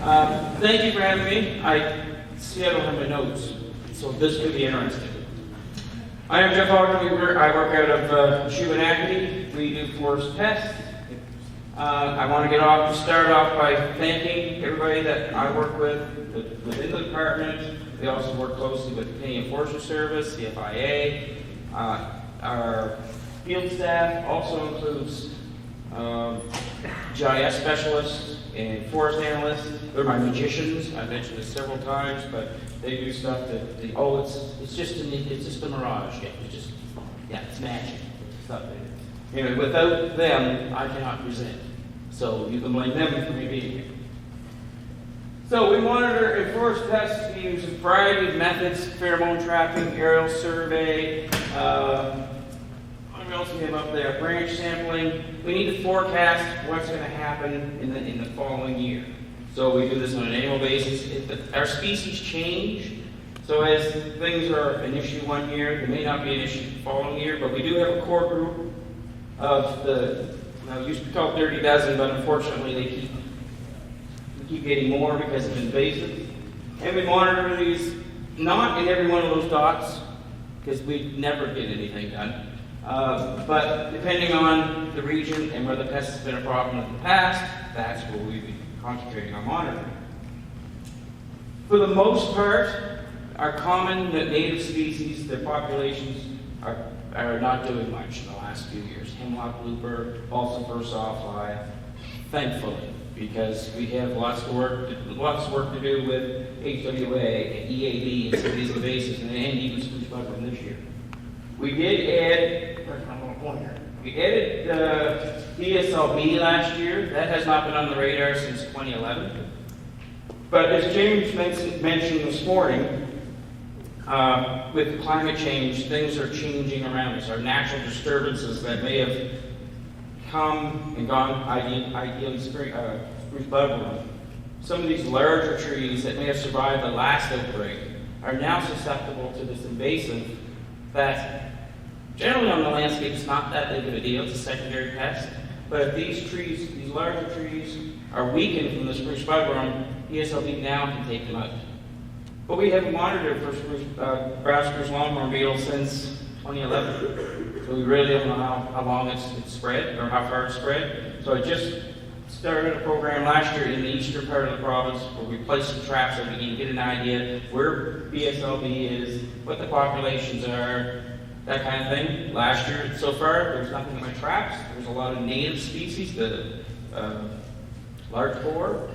Thank you for having me. I see I don't have my notes, so this could be interesting. I am Jeff Ogden. I work out of Shubenacadie. We do forest pests. I want to start off by thanking everybody that I work with within the department. We also work closely with the Canadian Forestry Service, the FIA. Our field staff also includes GIS specialists and forest analysts. They're my magicians. I've mentioned this several times, but they do stuff that it's just a mirage. Yeah, it's magic stuff. Without them, I cannot present. So you can blame them for me being here. So we monitor and forest pests. We use a variety of methods: pheromone tracking, aerial survey. What else we have up there? Branch sampling. We need to forecast what's going to happen in the following year. So we do this on an annual basis. Our species change. So as things are an issue one year, they may not be an issue the following year, but we do have a core group of it used to be called 30 dozen, but unfortunately they keep getting more because of invasives. And we monitor these, not in every one of those dots, because we never get anything done. But depending on the region and where the pest has been a problem in the past, that's where we've been concentrating on monitoring. For the most part, our common native species, their populations are not doing much in the last few years. Hemlock, looper, balsam fir, sawfly, thankfully, because we have lots of work to do with HWA and EAD and some of these invasives, and even spruce buckram this year. We added DSLB last year. That has not been on the radar since 2011. But as James mentioned this morning, with climate change, things are changing around us. Our natural disturbances that may have come and gone, ideally spruce buckram. Some of these larger trees that may have survived the last outbreak are now susceptible to this invasive that generally on the landscape it's not that big of a deal. It's a secondary pest. But if these larger trees are weakened from the spruce buckram, DSLB now can take them out. But we have monitored for brown spruce longhorn beetle since 2011. So we really don't know how long it's spread or how far it's spread. So I just started a program last year in the eastern part of the province where we placed some traps so we can get an idea where BSLB is, what the populations are, that kind of thing. Last year, so far, there's nothing in my traps. There's a lot of native species, the large boar,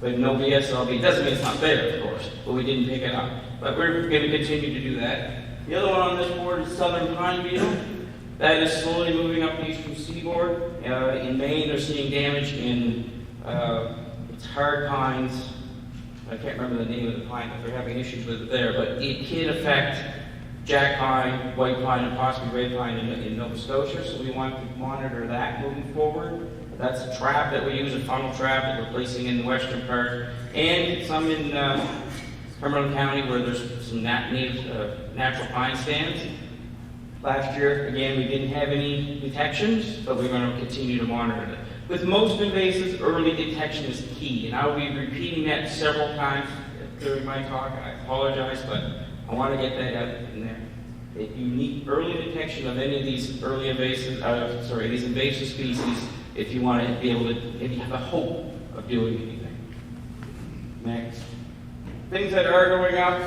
but no BSLB. Doesn't mean it's not there, of course, but we didn't pick it up. But we're going to continue to do that. The other one on this board is southern pine beetle. That is slowly moving up the eastern seaboard. In Maine, they're seeing damage in it's hard pines. I can't remember the name of the pine, but they're having issues with it there. But it can affect jack pine, white pine, and possibly red pine in Nova Scotia. So we want to monitor that moving forward. That's a trap that we use, a funnel trap that we're placing in the western part, and some in Cumberland County where there's some natural pine stands. Last year, again, we didn't have any detections, but we're going to continue to monitor it. With most invasives, early detection is key, and I will be repeating that several times during my talk. I apologize, but I want to get that out in there. If you need early detection of any of these these invasive species, if you want to be able to, if you have a hope of doing anything. Next. Things that are going up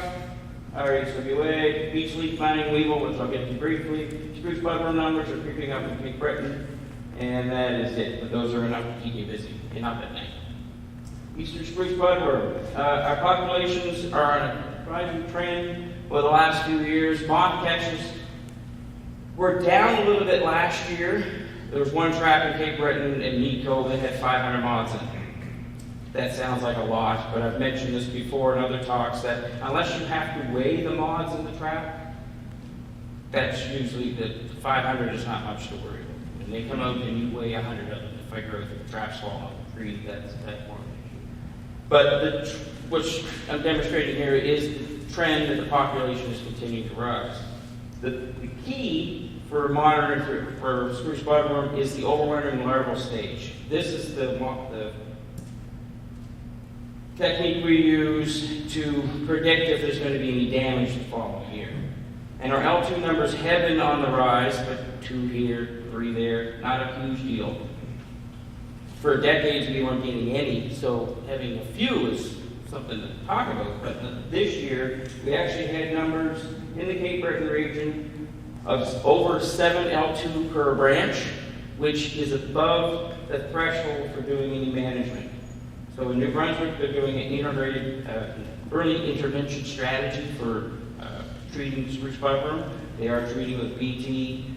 are HWA, beech leaf planting weevil, which I'll get to briefly. Spruce buckram numbers are creeping up in Cape Breton, and that is it. But those are enough to keep you busy and up at night. Eastern spruce buckram. Our populations are on a rising trend over the last few years. Moth catches were down a little bit last year. There was one trap in Cape Breton and Mead Cove that had 500 moths in it. That sounds like a lot, but I've mentioned this before in other talks that unless you have to weigh the moths in the trap, that's usually the 500 is not much to worry about. When they come out and you weigh 100 of them, if I grow the traps fall off the tree, that's more of an issue. But which I'm demonstrating here is the trend that the population is continuing to rise. The key for monitoring for spruce buckram is the overwintering larval stage. This is the technique we use to predict if there's going to be any damage the following year. And our L2 numbers have been on the rise, but 2 here, 3 there, not a huge deal. For decades we weren't getting any, so having a few is something to talk about. But this year we actually had numbers in the Cape Breton region of over 7 L2 per branch, which is above the threshold for doing any management. So in New Brunswick, they're doing an integrated early intervention strategy for treating spruce buckram. They are treating with BT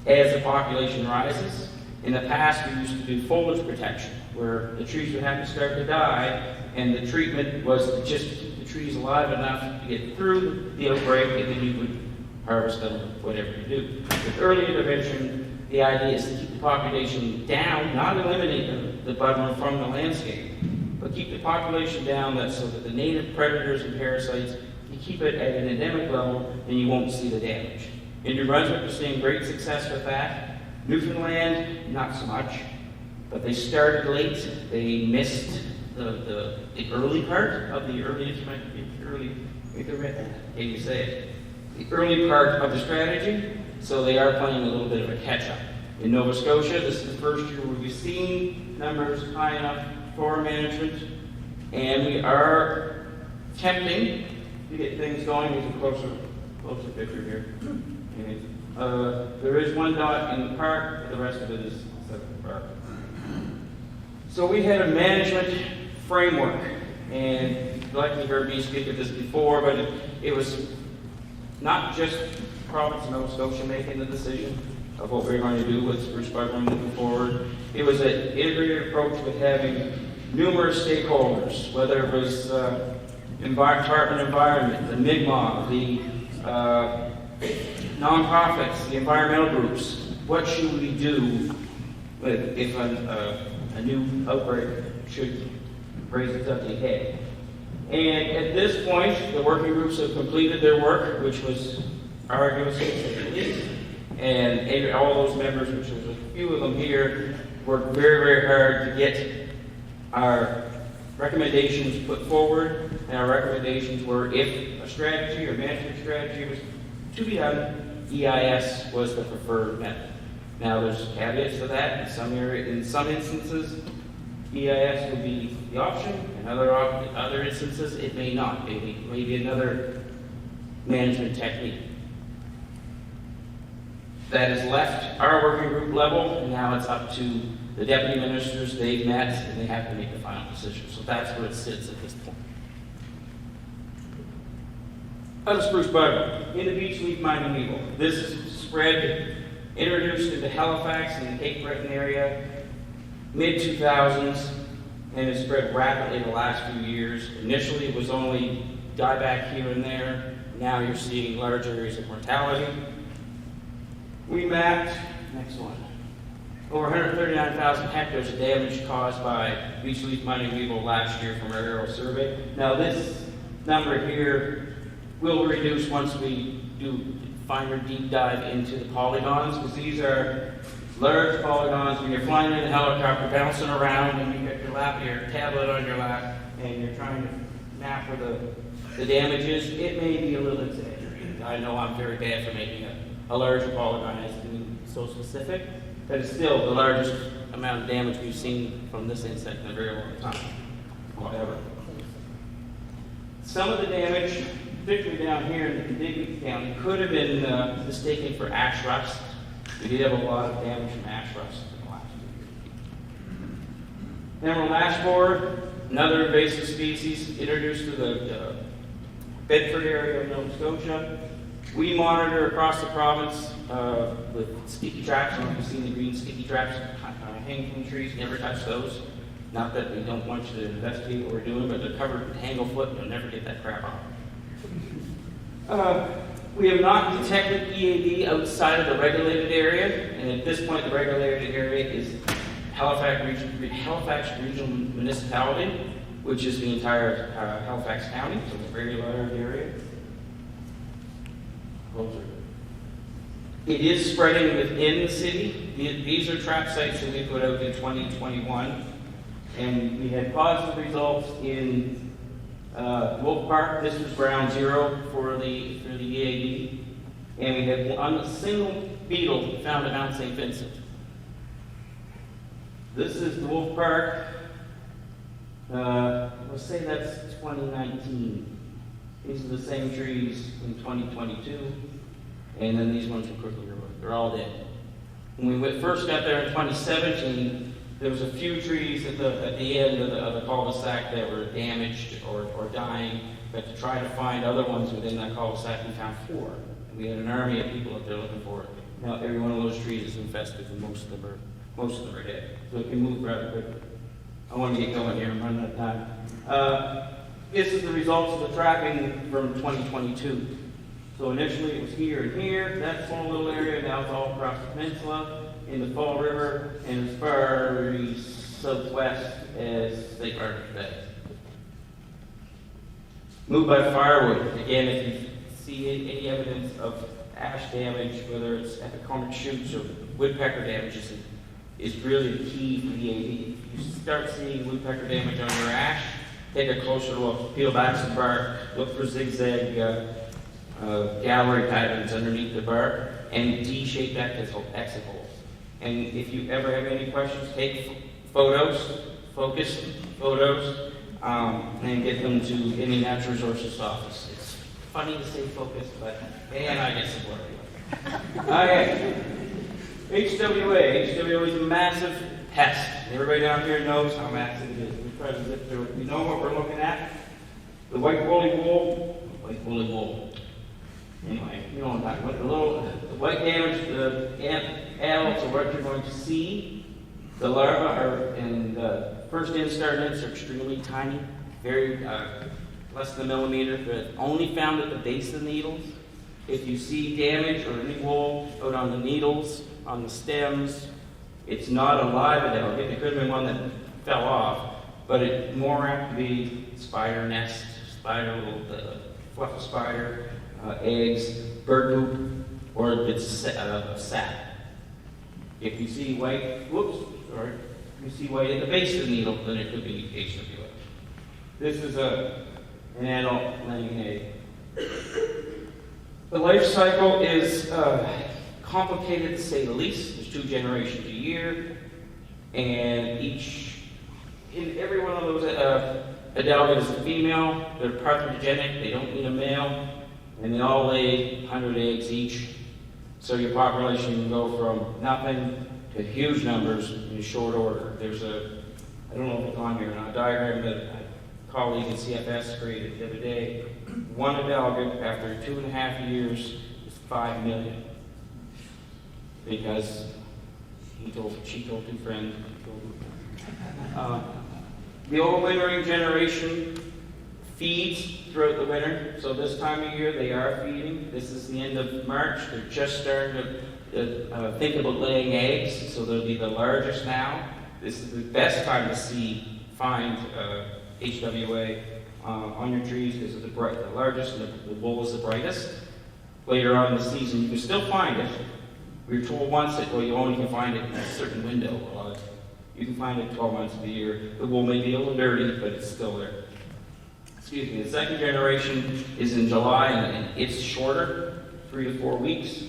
as the population rises. In the past, we used to do foliage protection, where the trees would have to start to die, and the treatment was to just keep the trees alive enough to get through the outbreak, and then you would harvest them, whatever you do. With early intervention, the idea is to keep the population down, not eliminate the buckram from the landscape, but keep the population down so that the native predators and parasites, you keep it at an endemic level, and you won't see the damage. In New Brunswick, we're seeing great success with that. Newfoundland, not so much, but they started late. They missed the early part of the early part of the strategy, so they are playing a little bit of a catch-up. In Nova Scotia, this is the first year where we've seen numbers high enough for management, and we are attempting to get things going. There's a closer picture here. There is one dot in the park, but the rest of it is separate park. So we had a management framework, and you've likely heard me speak of this before, but it was not just the province of Nova Scotia making the decision of what we're going to do with spruce buckram moving forward. It was an integrated approach with having numerous stakeholders, whether it was Department of Environment, the Mi'kmaq, the nonprofits, the environmental groups. What should we do if a new outbreak should raise its ugly head? And at this point, the working groups have completed their work, which was arduous at least, and all those members, which was a few of them here, worked very, very hard to get our recommendations put forward, and our recommendations were if a strategy or management strategy was to be done, EIS was the preferred method. Now there's caveats to that. In some instances, EIS would be the option. In other instances, it may not. Maybe another management technique. That is left our working group level, and now it's up to the deputy ministers. They've met, and they have to make the final decision. So that's where it sits at this point. Other spruce buckram in the beech leaf mining weevil. This is spread introduced into Halifax and the Cape Breton area mid-2000s, and has spread rapidly the last few years. Initially, it was only dieback here and there. Now you're seeing large areas of mortality. We mapped, next one, over 139,000 hectares of damage caused by beech leaf mining weevil last year from our aerial survey. Now this number here will reduce once we do finer deep dive into the polygons, because these are large polygons. When you're flying in a helicopter, bouncing around, and you got your tablet on your lap, and you're trying to map where the damage is, it may be a little exaggerated. I know I'm very bad for making a large polygon as being so specific, but it's still the largest amount of damage we've seen from this insect in a very long time. However, some of the damage, particularly down here in Adelgid County, could have been mistaken for ash rust. We did have a lot of damage from ash rust in the last 2 years. Emerald ash borer, another invasive species introduced to the Bedford area of Nova Scotia. We monitor across the province with sticky traps. I don't know if you've seen the green sticky traps hanging from the trees. Never touch those. Not that we don't want you to investigate what we're doing, but they're covered with tanglefoot, and you'll never get that crap off. We have not detected EAD outside of the regulated area, and at this point the regulated area is Halifax Regional Municipality, which is the entire Halifax County, so it's a very large area. It is spreading within the city. These are trap sites that we put out in 2021. And we had positive results in Wolf Park. This was ground zero for the EAD. And we had a single beetle found at Mount St. Vincent. This is the Wolf Park. Let's say that's 2019. These are the same trees in 2022. And then these ones are quickly removed. They're all dead. When we first got there in 2017, there was a few trees at the end of the cul-de-sac that were damaged or dying, but to try to find other ones within that cul-de-sac, we found 4. And we had an army of people up there looking for it. Now every one of those trees is infested, and most of them are dead. So it can move rather quickly. I want to get going here and run out of time. This is the results of the trapping from 2022. So initially it was here and here, that small little area, now it's all across the peninsula, in the Fall River, and as far east southwest as St. Margaret's Bay. Moved by firewood. Again, if you see any evidence of ash damage, whether it's epiconic shoots or woodpecker damage, is really the key for the EAD. If you start seeing woodpecker damage on your ash, take a closer look, peel back some bark, look for zigzag gallery patterns underneath the bark, and D-shaped exit holes. And if you ever have any questions, take photos, focused photos, and get them to any natural resources office. It's funny to say focused, but man, I get support. Okay. HWA. HWA is a massive pest. Everybody down here knows how massive it is. We try to zip through it. We know what we're looking at. The white woolly wool. Anyway, you know what I'm talking about. The white damage, the adults are what you're going to see. The larvae and first instar nymphs are extremely tiny, very less than a millimeter, but only found at the base of the needles. If you see damage or any wool out on the needles, on the stems, it's not a live Adelgid. It could have been one that fell off, but it more apt to be spider nest, fluffy spider, eggs, bird poop, or it's sap. If you see white, or you see white at the base of the needle, then it could be HWA. This is an adult laying an egg. The life cycle is complicated to say the least. There's 2 generations a year, and in every one of those Adelgid is a female. They're parthenogenic. They don't need a male. And they all lay 100 eggs each. So your population can go from nothing to huge numbers in short order. There's I don't know if it's on here or not, a diagram that a colleague at CFS created the other day. One Adelgid, after 2.5 years, is 5 million. Because she told 2 friends. The overwintering generation feeds throughout the winter, so this time of year they are feeding. This is the end of March. They're just starting to think about laying eggs, so they'll be the largest now. This is the best time to find HWA on your trees because it's the largest and the wool is the brightest. Later on in the season, you can still find it. We were told once that you only can find it in a certain window. You can find it 12 months of the year. The wool may be a little dirty, but it's still there. Excuse me, the second generation is in July, and it's skshorter, 3 to 4 weeks.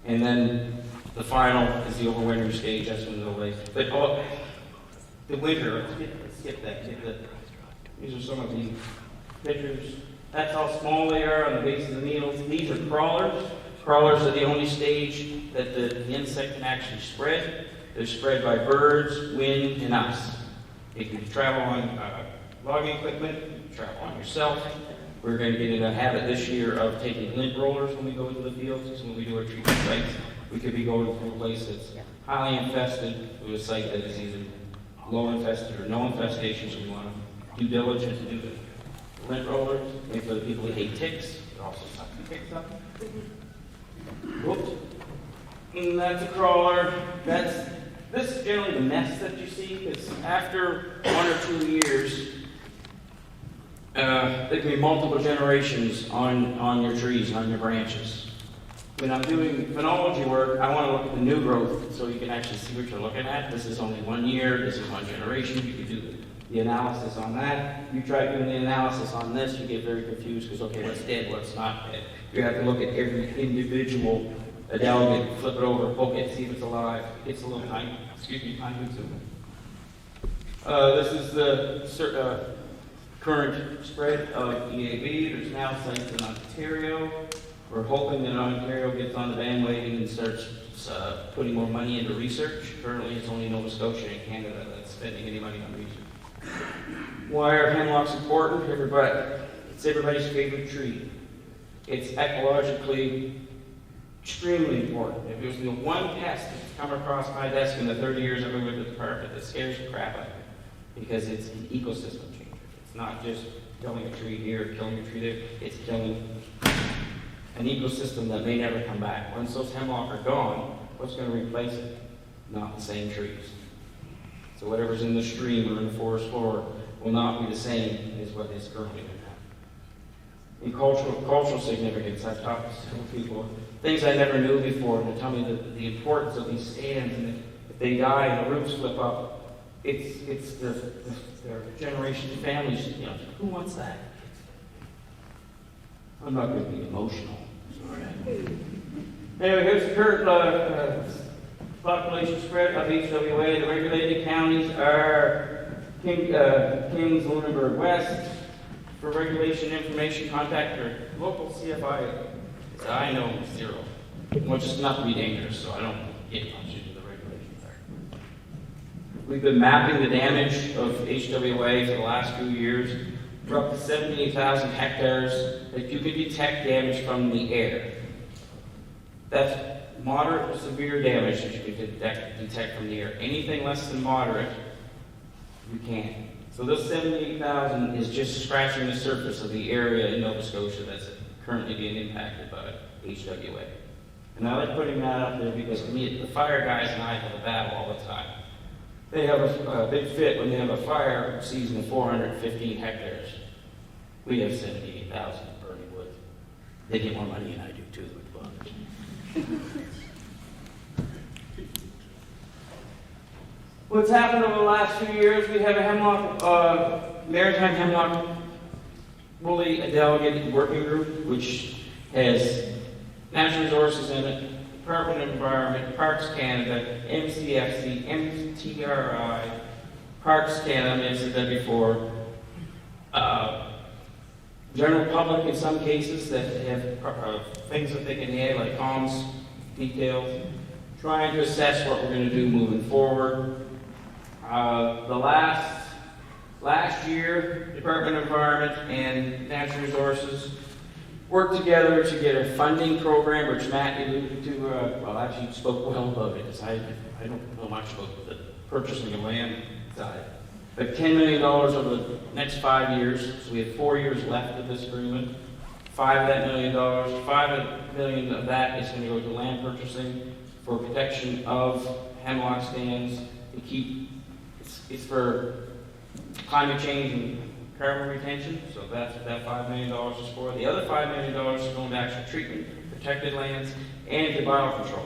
And then the final is the overwintering stage, that's when they'll lay. But the winter, let's skip that. These are some of the pictures. That's how small they are on the base of the needles. These are crawlers. Crawlers are the only stage that the insect can actually spread. They're spread by birds, wind, and us. If you travel on logging equipment, travel on yourself. We're going to get in a habit this year of taking lint rollers when we go into the fields. So when we do our treatment sites, we could be going to a place that's highly infested to a site that is either low infested or no infestation. So we want to do diligence to do the lint rollers. And for the people who hate ticks, it also sucks the ticks up. Whoops. And that's a crawler. This is generally the nest that you see, because after 1 or 2 years, there can be multiple generations on your trees, on your branches. When I'm doing phenology work, I want to look at the new growth so you can actually see what you're looking at. This is only 1 year, this is 1 generation. You can do the analysis on that. You try doing the analysis on this, you get very confused because, okay, what's dead, what's not dead. You have to look at every individual Adelgid, flip it over, poke it, see if it's alive. It's a little time consuming. This is the current spread of EAB. There's now sites in Ontario. We're hoping that Ontario gets on the bandwagon and starts putting more money into research. Currently, it's only Nova Scotia and Canada that's spending any money on research. Why are hemlocks important? It's everybody's favorite tree. It's ecologically extremely important. If there's one pest that's come across my desk in the 30 years I've been with the department that scares the crap out of me, because it's an ecosystem changer. It's not just killing a tree here, killing a tree there. It's killing an ecosystem that may never come back. Once those hemlock are gone, what's going to replace it? Not the same trees. So whatever's in the stream or in the forest floor will not be the same as what is currently going to happen. In cultural significance, I've talked to several people, things I never knew before, and they tell me the importance of these stands, and if they die and the roots flip up, it's their generation, families, who wants that? I'm not going to be emotional. Sorry. Anyway, here's the current population spread of HWA. The regulated counties are Kings, Lunenburg West. For regulation information, contact your local CFI. I know 0. Which is not to be dangerous, so I don't get much into the regulations there. We've been mapping the damage of HWA for the last few years. For up to 78,000 hectares that you can detect damage from the air. That's moderate to severe damage that you can detect from the air. Anything less than moderate, you can't. So this 78,000 is just scratching the surface of the area in Nova Scotia that's currently being impacted by HWA. And I like putting that up there because to me, the fire guys and I have a battle all the time. They have a big fit when they have a fire season of 415 hectares. We have 78,000 burning wood. They get more money than I do too, which bothers me. What's happened over the last few years, we have a hemlock, maritime hemlock woolly Adelgid working group, which has natural resources in it, Department of Environment, Parks Canada, MCFC, MTRI, Parks Canada, I said that before, general public in some cases that have things that they can add, like comms, details, trying to assess what we're going to do moving forward. The last year, Department of Environment and Natural Resources worked together to get a funding program, which Matt alluded to, actually spoke well about it, because I don't know much about the purchasing of land side. But $10 million over the next 5 years, so we have 4 years left of this agreement. $5 million of that is going to go to land purchasing for protection of hemlock stands to keep. It's for climate change and carbon retention, so that's what that $5 million is for. The other $5 million is going to actual treatment, protected lands, and to biocontrol.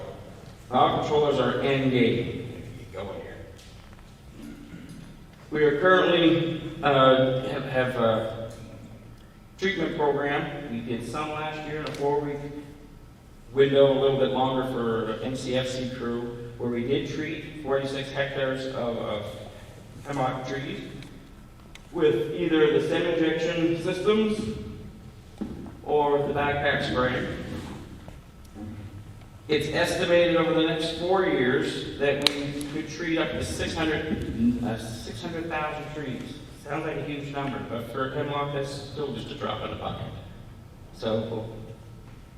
Biocontrollers are end game. Go in here. We are currently have a treatment program. We did some last year in a 4-week window, a little bit longer for MCFC crew, where we did treat 46 hectares of hemlock trees with either the stem injection systems or the backpack spray. It's estimated over the next 4 years that we could treat up to 600,000 trees. Sounds like a huge number, but for hemlock, that's still just a drop in the bucket. So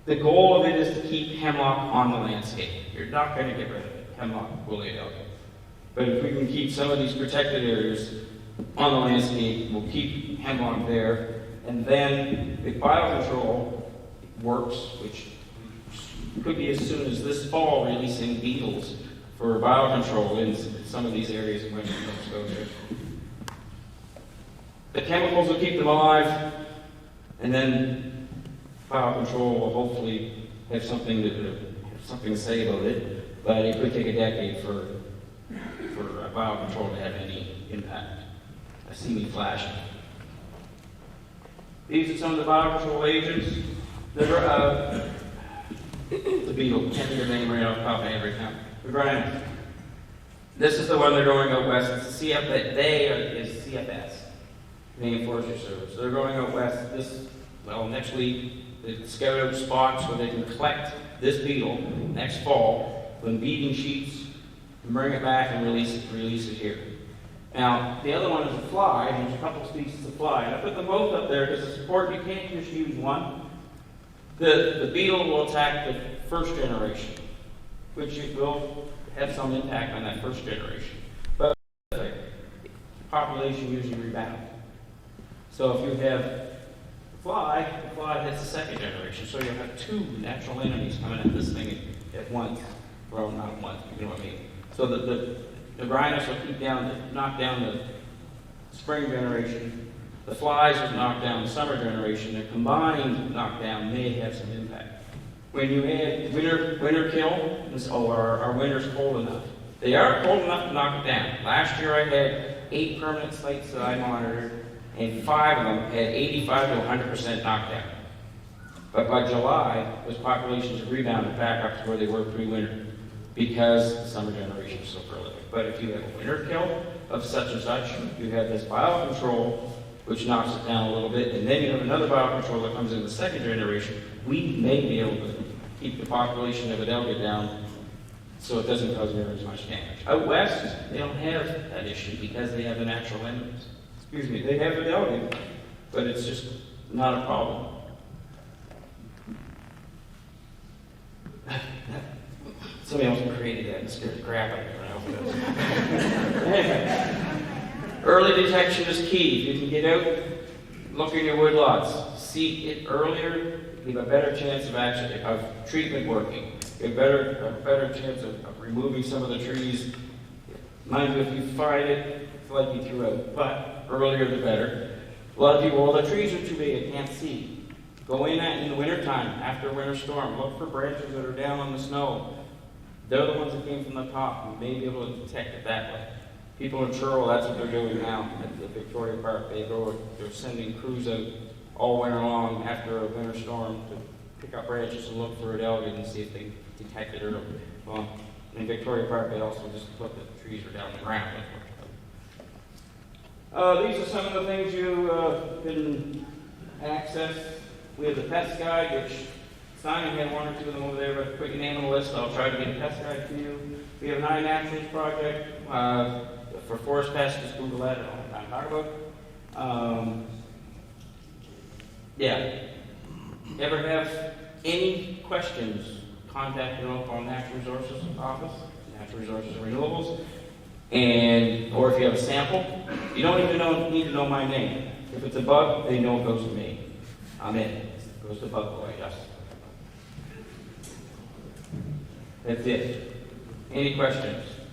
the goal of it is to keep hemlock on the landscape. You're not going to get rid of it, hemlock, woolly Adelgid. But if we can keep some of these protected areas on the landscape, we'll keep hemlock there. And then if biocontrol works, which could be as soon as this fall, releasing beetles for biocontrol in some of these areas in Western Nova Scotia. The chemicals will keep them alive, and then biocontrol will hopefully have something to say about it. But it could take a decade for biocontrol to have any impact. see me flashing. These are some of the biocontrol agents. The beetle, can't think of the name right off the top of my head right now. The rhinos. This is the one they're going out west. It's the is CFS, Canadian Forestry Service. So they're going out west next week. They scout out spots where they can collect this beetle next fall when beating sheets and bring it back and release it here. Now, the other one is a fly, and there's a couple species of fly. And I put them both up there because it's important. You can't just use one. The beetle will attack the first generation, which will have some impact on that first generation. But the population usually rebounds. So if you have the fly hits the second generation. So you'll have two natural enemies coming at this thing at once. Well, not at once, you know what I mean. So the rhinos will knock down the spring generation. The flies will knock down the summer generation. The combined knockdown may have some impact. When you add winter kill, our winter's cold enough. They are cold enough to knock it down. Last year I had 8 permanent sites that I monitored, and 5 of them had 85 to 100% knockdown. But by July, those populations have rebounded back up to where they were pre-winter because the summer generation is so prolific. But if you have a winter kill of such and such, you have this biocontrol, which knocks it down a little bit, and then you have another biocontrol that comes in the second generation, we may be able to keep the population of Adelgid down so it doesn't cause near as much damage. Out west, they don't have that issue because they have the natural enemies. Excuse me, they have Adelgid, but it's just not a problem. Somebody else created that and scared the crap out of me. Anyway, early detection is key. If you can get out, look in your woodlots, see it earlier, you have a better chance of treatment working. You have a better chance of removing some of the trees. Mind you, if you find it, it's like you threw out, but earlier the better. A lot of people, well, the trees are too big, I can't see. Go in the wintertime, after a winter storm, look for branches that are down on the snow. They're the ones that came from the top. You may be able to detect it that way. People in Churl, that's what they're doing now at the Victoria Park. They're sending crews out all winter long after a winter storm to pick up branches and look for Adelgid and see if they detect it early. Well, in Victoria Park, they also just look that the trees are down the ground. These are some of the things you can access. We have the pest guide, which Simon had 1 or 2 of them over there, but put your name on the list. I'll try to get a pest guide to you. We have an iNaturals project for forest pests. Just Google that. I don't have time to talk about. Yeah. Ever have any questions? Contact your local Natural Resources office, Natural Resources and Renewables, or if you have a sample, you don't even need to know my name. If it's a bug, they know it goes to me. I'm in. It goes to Bug Boy. Yes. That's it. Any questions?